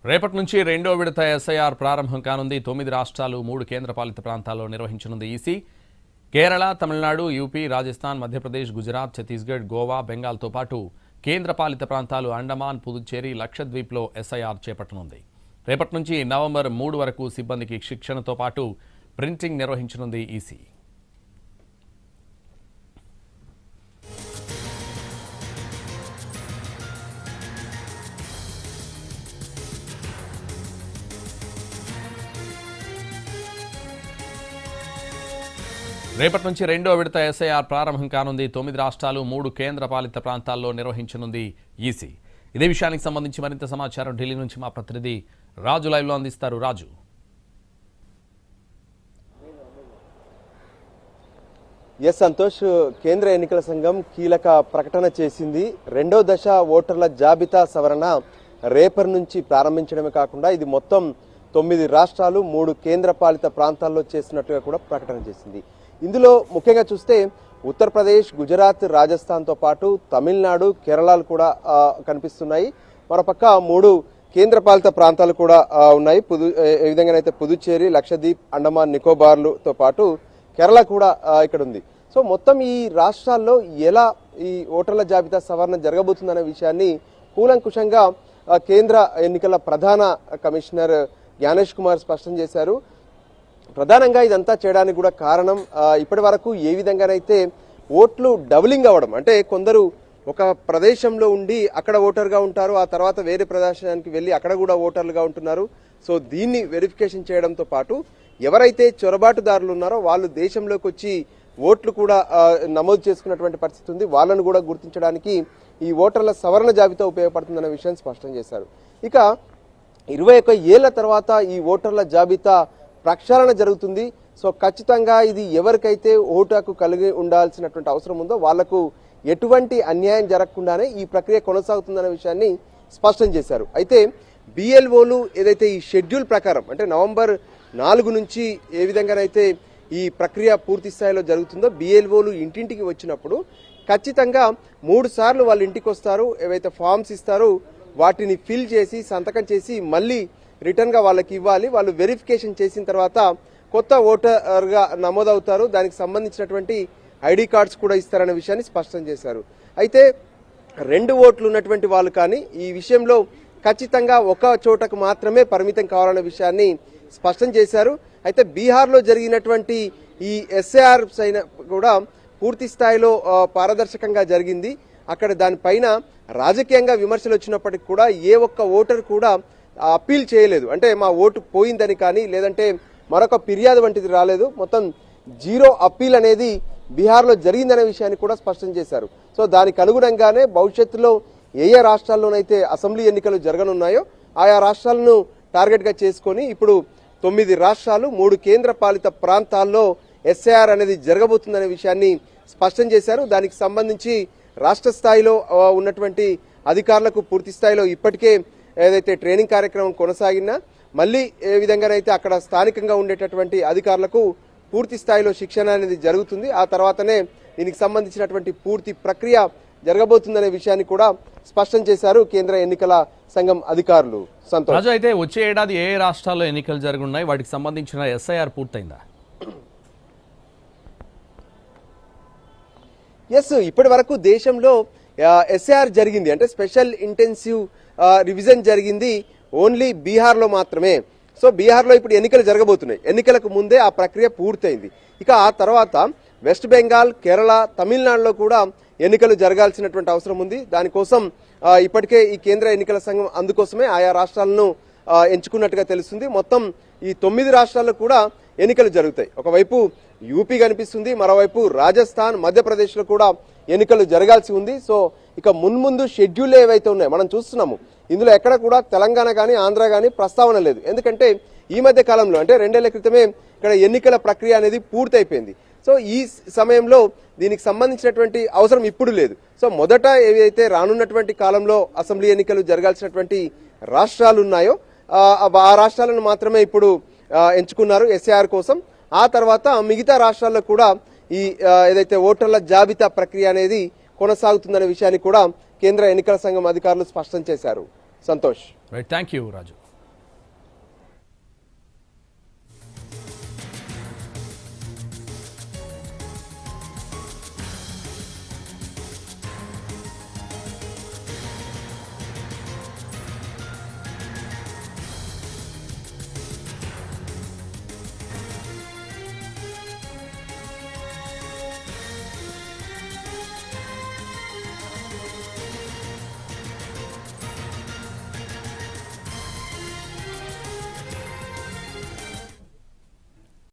రేపటి నుంచి రెండో విడత ఎస్ఐఆర్ ప్రారంభం కానుంది. 9 రాష్ట్రాలు 3 కేంద్రపాలిత ప్రాంతాల్లో నిర్వహించనుంది ఈసీ. కేరళ, తమిళనాడు, యూపీ, రాజస్థాన్, మధ్యప్రదేశ్, గుజరాత్, ఛత్తీస్గఢ్, గోవా, బెంగాల్తో పాటు కేంద్రపాలిత ప్రాంతాలు అండమాన్, పుదుచ్చేరి, లక్షద్వీప్లో ఎస్ఐఆర్ చేపట్టనుంది. రేపటి నుంచి నవంబర్ 3 వరకు సిబ్బందికి శిక్షణతో పాటు ప్రింటింగ్ నిర్వహించనుంది ఈసీ. రేపటి నుంచి రెండో విడత ఎస్ఐఆర్ ప్రారంభం కానుంది. 9 రాష్ట్రాలు 3 కేంద్రపాలిత ప్రాంతాల్లో నిర్వహించనుంది ఈసీ. ఇదే విషయానికి సంబంధించి మరింత సమాచారం ఢిల్లీ నుంచి మా ప్రతినిధి రాజు లైవ్లో అందిస్తారు. రాజు, సంతోష్, కేంద్ర ఎన్నికల సంఘం కీలక ప్రకటన చేసింది. రెండో దశ ఓటర్ల జాబితా సవరణ రేపటి నుంచి ప్రారంభించడమే కాకుండా ఇది మొత్తం 9 రాష్ట్రాలు 3 కేంద్రపాలిత ప్రాంతాల్లో చేసినట్టుగా కూడా ప్రకటన చేసింది. ఇందులో ముఖ్యంగా చూస్తే ఉత్తరప్రదేశ్, గుజరాత్, రాజస్థాన్తో పాటు తమిళనాడు, కేరళలు కూడా కనిపిస్తున్నాయి. మరోపక్క 3 కేంద్రపాలిత ప్రాంతాలు కూడా ఉన్నాయి. ఏ విధంగానైతే పుదుచ్చేరి, లక్షద్వీప్, అండమాన్ నికోబార్లతో పాటు కేరళ కూడా ఇక్కడ ఉంది. సో మొత్తం ఈ రాష్ట్రాల్లో ఎలా ఈ ఓటర్ల జాబితా సవరణ జరగబోతుందనే విషయాన్ని కూలంకుషంగా కేంద్ర ఎన్నికల ప్రధాన కమిషనర్ జ్ఞానేష్ కుమార్ స్పష్టం చేశారు. ప్రధానంగా ఇదంతా చేయడానికి కూడా కారణం ఇప్పటి వరకు ఏ విధంగానైతే ఓట్లు డబులింగ్ అవ్వడం, అంటే కొందరు ఒక ప్రదేశంలో ఉండి అక్కడ ఓటర్గా ఉంటారు, ఆ తర్వాత వేరే ప్రదేశానికి వెళ్ళి అక్కడ కూడా ఓటర్లుగా ఉంటున్నారు. సో దీన్ని వెరిఫికేషన్ చేయడంతో పాటు ఎవరైతే చొరబాటుదారులు ఉన్నారో వాళ్ళు దేశంలోకి వచ్చి ఓట్లు కూడా నమోదు చేసుకున్నటువంటి పరిస్థితి ఉంది. వాళ్ళను కూడా గుర్తించడానికి ఈ ఓటర్ల సవరణ జాబితా ఉపయోగపడుతుందన్న విషయాన్ని స్పష్టం చేశారు. ఇక 21 ఏళ్ల తర్వాత ఈ ఓటర్ల జాబితా ప్రక్షాళన జరుగుతుంది. సో ఖచ్చితంగా ఇది ఎవరికైతే ఓటు హక్కు కలిగి ఉండాల్సినటువంటి అవసరం ఉందో వాళ్లకు ఎటువంటి అన్యాయం జరగకుండానే ఈ ప్రక్రియ కొనసాగుతుందనే విషయాన్ని స్పష్టం చేశారు. అయితే బిఎల్ఓలు ఏదైతే ఈ షెడ్యూల్ ప్రకారం అంటే నవంబర్ 4 నుంచి ఏ విధంగానైతే ఈ ప్రక్రియ పూర్తి స్థాయిలో జరుగుతుందో బిఎల్ఓలు ఇంటింటికి వచ్చినప్పుడు ఖచ్చితంగా 3 సార్లు వాళ్ళ ఇంటికి వస్తారు. ఏవైతే ఫామ్స్ ఇస్తారో వాటిని ఫిల్ చేసి సంతకం చేసి మళ్ళీ రిటర్న్గా వాళ్ళకి ఇవ్వాలి. వాళ్ళు వెరిఫికేషన్ చేసిన తర్వాత కొత్త ఓటర్గా నమోదవుతారు. దానికి సంబంధించినటువంటి ఐడి కార్డ్స్ కూడా ఇస్తారనే విషయాన్ని స్పష్టం చేశారు. అయితే 2 ఓట్లు ఉన్నటువంటి వాళ్ళు కానీ ఈ విషయంలో ఖచ్చితంగా ఒక చోటకు మాత్రమే పరిమితం కావాలనే విషయాన్ని స్పష్టం చేశారు. అయితే బీహార్లో జరిగినటువంటి ఈ ఎస్ఐఆర్ అయినా కూడా పూర్తి స్థాయిలో పారదర్శకంగా జరిగింది. అక్కడ దానిపైన రాజకీయంగా విమర్శలు వచ్చినప్పటికీ కూడా ఏ ఒక్క ఓటర్ కూడా అప్పీల్ చేయలేదు. అంటే మా ఓటు పోయిందని కానీ లేదంటే మరొక ఫిర్యాదు వంటిది రాలేదు. మొత్తం 0 అప్పీల్ అనేది బీహార్లో జరిగిందనే విషయాన్ని కూడా స్పష్టం చేశారు. సో దానికి అనుగుణంగానే భవిష్యత్తులో ఏ రాష్ట్రాల్లోనైతే అసెంబ్లీ ఎన్నికలు జరగనున్నాయో ఆయా రాష్ట్రాలను టార్గెట్గా చేసుకొని ఇప్పుడు 9 రాష్ట్రాలు 3 కేంద్ర పాలిత ప్రాంతాల్లో ఎస్ఐఆర్ అనేది జరగబోతుందనే విషయాన్ని స్పష్టం చేశారు. దానికి సంబంధించి రాష్ట్ర స్థాయిలో ఉన్నటువంటి అధికారులకు పూర్తి స్థాయిలో ఇప్పటికే ఏదైతే ట్రైనింగ్ కార్యక్రమం కొనసాగినా మళ్ళీ ఏ విధంగానైతే అక్కడ స్థానికంగా ఉండేటటువంటి అధికారులకు పూర్తి స్థాయిలో శిక్షణ అనేది జరుగుతుంది. ఆ తర్వాతనే దీనికి సంబంధించినటువంటి పూర్తి ప్రక్రియ జరగబోతుందనే విషయాన్ని కూడా స్పష్టం చేశారు కేంద్ర ఎన్నికల సంఘం అధికారులు. సంతోష్, అయితే వచ్చే ఏడాది ఏ రాష్ట్రాల్లో ఎన్నికలు జరగనున్నాయి, వాటికి సంబంధించిన ఎస్ఐఆర్ పూర్తయిందా? ఇప్పటి వరకు దేశంలో ఎస్ఐఆర్ జరిగింది, అంటే స్పెషల్ ఇంటెన్సివ్ రివిజన్ జరిగింది ఓన్లీ బీహార్లో మాత్రమే. సో బీహార్లో ఇప్పుడు ఎన్నికలు జరగబోతున్నాయి. ఎన్నికలకు ముందే ఆ ప్రక్రియ పూర్తయింది. ఇక ఆ తర్వాత వెస్ట్ బెంగాల్, కేరళ, తమిళనాడులో కూడా ఎన్నికలు జరగాల్సినటువంటి అవసరం ఉంది. దానికోసం ఇప్పటికే ఈ కేంద్ర ఎన్నికల సంఘం అందుకోసమే ఆయా రాష్ట్రాలను ఎంచుకున్నట్టుగా తెలుస్తుంది. మొత్తం ఈ 9 రాష్ట్రాల్లో కూడా ఎన్నికలు జరుగుతాయి. ఒకవైపు యూపీ కనిపిస్తుంది, మరోవైపు రాజస్థాన్, మధ్యప్రదేశ్లో కూడా ఎన్నికలు జరగాల్సి ఉంది. సో ఇక మున్ముందు షెడ్యూల్ ఏవైతే ఉన్నాయో మనం చూస్తున్నాము, ఇందులో ఎక్కడ కూడా తెలంగాణ కానీ ఆంధ్ర కానీ ప్రస్తావన లేదు. ఎందుకంటే ఈ మధ్య కాలంలో అంటే 2 ఏళ్ల క్రితమే ఇక్కడ ఎన్నికల ప్రక్రియ అనేది పూర్తయిపోయింది. సో ఈ సమయంలో దీనికి సంబంధించినటువంటి అవసరం ఇప్పుడు లేదు. సో మొదట ఏవైతే రానున్నటువంటి కాలంలో అసెంబ్లీ ఎన్నికలు జరగాల్సినటువంటి రాష్ట్రాలు ఉన్నాయో ఆ రాష్ట్రాలను మాత్రమే ఇప్పుడు ఎంచుకున్నారు ఎస్ఐఆర్ కోసం. ఆ తర్వాత మిగతా రాష్ట్రాల్లో కూడా ఈ ఏదైతే ఓటర్ల జాబితా ప్రక్రియ అనేది కొనసాగుతుందనే విషయాన్ని కూడా కేంద్ర ఎన్నికల సంఘం అధికారులు స్పష్టం చేశారు. Santosh, thank you Raju.